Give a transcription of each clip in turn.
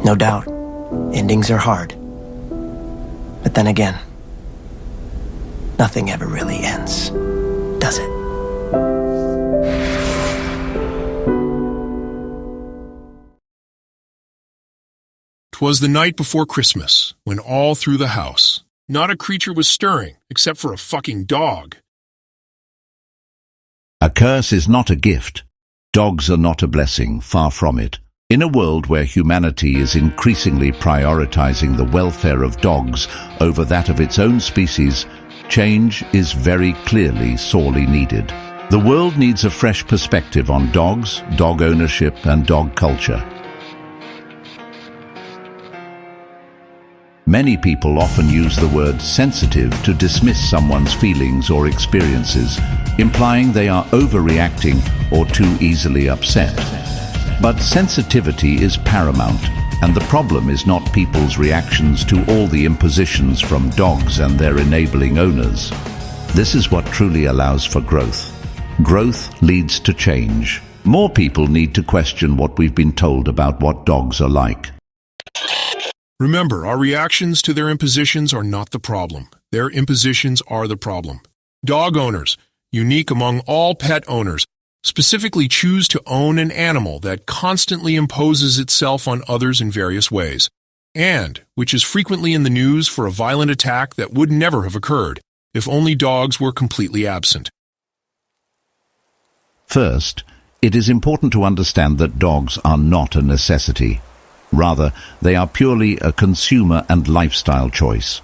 No doubt, endings are hard. But then again, nothing ever really ends, does it? 'Twas the night before Christmas, when all through the house, not a creature was stirring, except for a fucking dog. A curse is not a gift. Dogs are not a blessing, far from it. In a world where humanity is increasingly prioritizing the welfare of dogs over that of its own species, change is very clearly sorely needed. The world needs a fresh perspective on dogs, dog ownership, and dog culture. Many people often use the word sensitive to dismiss someone's feelings or experiences, implying they are overreacting or too easily upset. But sensitivity is paramount, and the problem is not people's reactions to all the impositions from dogs and their enabling owners. This is what truly allows for growth. Growth leads to change. More people need to question what we've been told about what dogs are like. Remember, our reactions to their impositions are not the problem. Their impositions are the problem. Dog owners, unique among all pet owners, specifically choose to own an animal that constantly imposes itself on others in various ways, and which is frequently in the news for a violent attack that would never have occurred if only dogs were completely absent. First, it is important to understand that dogs are not a necessity. Rather, they are purely a consumer and lifestyle choice,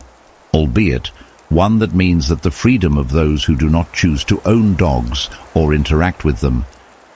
albeit one that means that the freedom of those who do not choose to own dogs or interact with them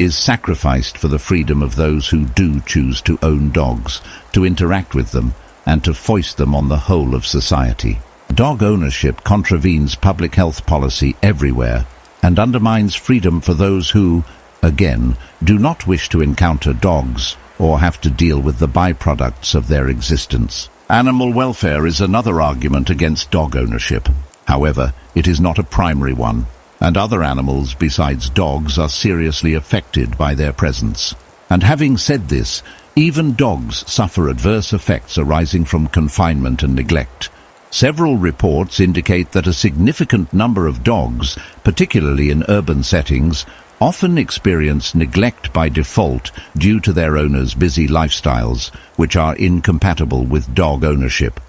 is sacrificed for the freedom of those who do choose to own dogs, to interact with them, and to foist them on the whole of society. Dog ownership contravenes public health policy everywhere and undermines freedom for those who, again, do not wish to encounter dogs or have to deal with the byproducts of their existence. Animal welfare is another argument against dog ownership. However, it is not a primary one, and other animals besides dogs are seriously affected by their presence. And having said this, even dogs suffer adverse effects arising from confinement and neglect. Several reports indicate that a significant number of dogs, particularly in urban settings, often experience neglect by default due to their owners' busy lifestyles, which are incompatible with dog ownership.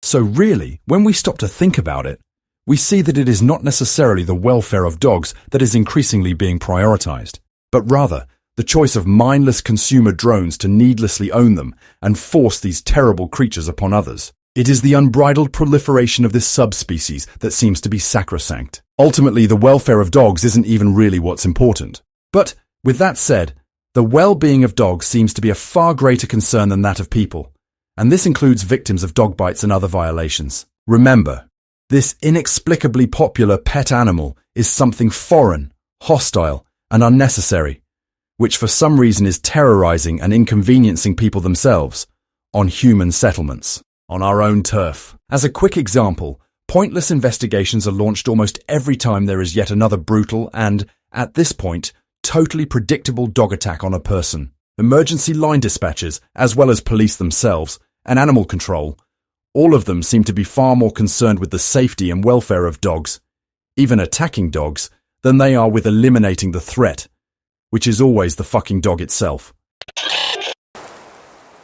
So really, when we stop to think about it, we see that it is not necessarily the welfare of dogs that is increasingly being prioritized, but rather the choice of mindless consumer drones to needlessly own them and force these terrible creatures upon others. It is the unbridled proliferation of this subspecies that seems to be sacrosanct. Ultimately, the welfare of dogs isn't even really what's important. But, with that said, the well-being of dogs seems to be a far greater concern than that of people, and this includes victims of dog bites and other violations. Remember, this inexplicably popular pet animal is something foreign, hostile, and unnecessary, which for some reason is terrorizing and inconveniencing people themselves on human settlements, on our own turf. As a quick example, pointless investigations are launched almost every time there is yet another brutal and, at this point, totally predictable dog attack on a person. Emergency line dispatchers, as well as police themselves, and animal control, all of them seem to be far more concerned with the safety and welfare of dogs, even attacking dogs, than they are with eliminating the threat, which is always the fucking dog itself.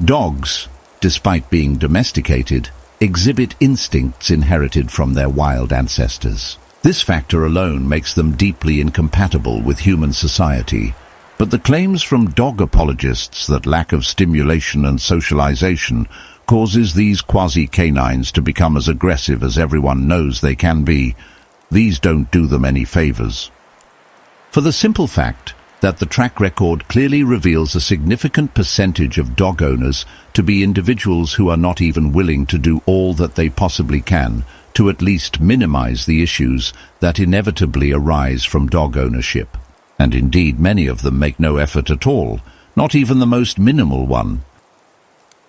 Dogs, despite being domesticated, exhibit instincts inherited from their wild ancestors. This factor alone makes them deeply incompatible with human society, but the claims from dog apologists that lack of stimulation and socialization causes these quasi-canines to become as aggressive as everyone knows they can be, these don't do them any favors. For the simple fact that the track record clearly reveals a significant percentage of dog owners to be individuals who are not even willing to do all that they possibly can to at least minimize the issues that inevitably arise from dog ownership. And indeed, many of them make no effort at all, not even the most minimal one.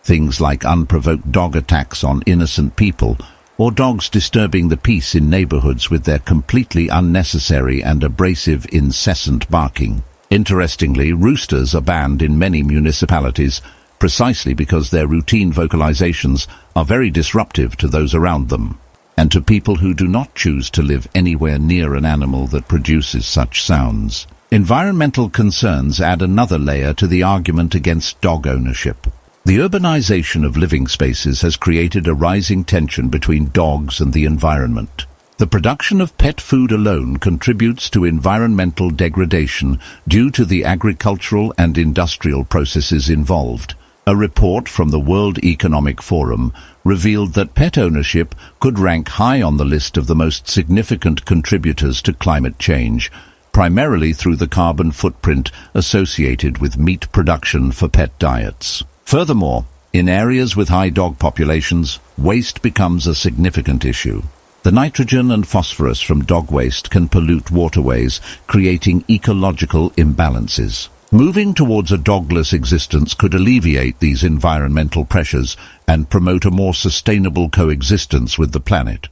Things like unprovoked dog attacks on innocent people, or dogs disturbing the peace in neighborhoods with their completely unnecessary and abrasive incessant barking. Interestingly, roosters are banned in many municipalities, precisely because their routine vocalizations are very disruptive to those around them, and to people who do not choose to live anywhere near an animal that produces such sounds. Environmental concerns add another layer to the argument against dog ownership. The urbanization of living spaces has created a rising tension between dogs and the environment. The production of pet food alone contributes to environmental degradation due to the agricultural and industrial processes involved. A report from the World Economic Forum revealed that pet ownership could rank high on the list of the most significant contributors to climate change, primarily through the carbon footprint associated with meat production for pet diets. Furthermore, in areas with high dog populations, waste becomes a significant issue. The nitrogen and phosphorus from dog waste can pollute waterways, creating ecological imbalances. Moving towards a dogless existence could alleviate these environmental pressures and promote a more sustainable coexistence with the planet.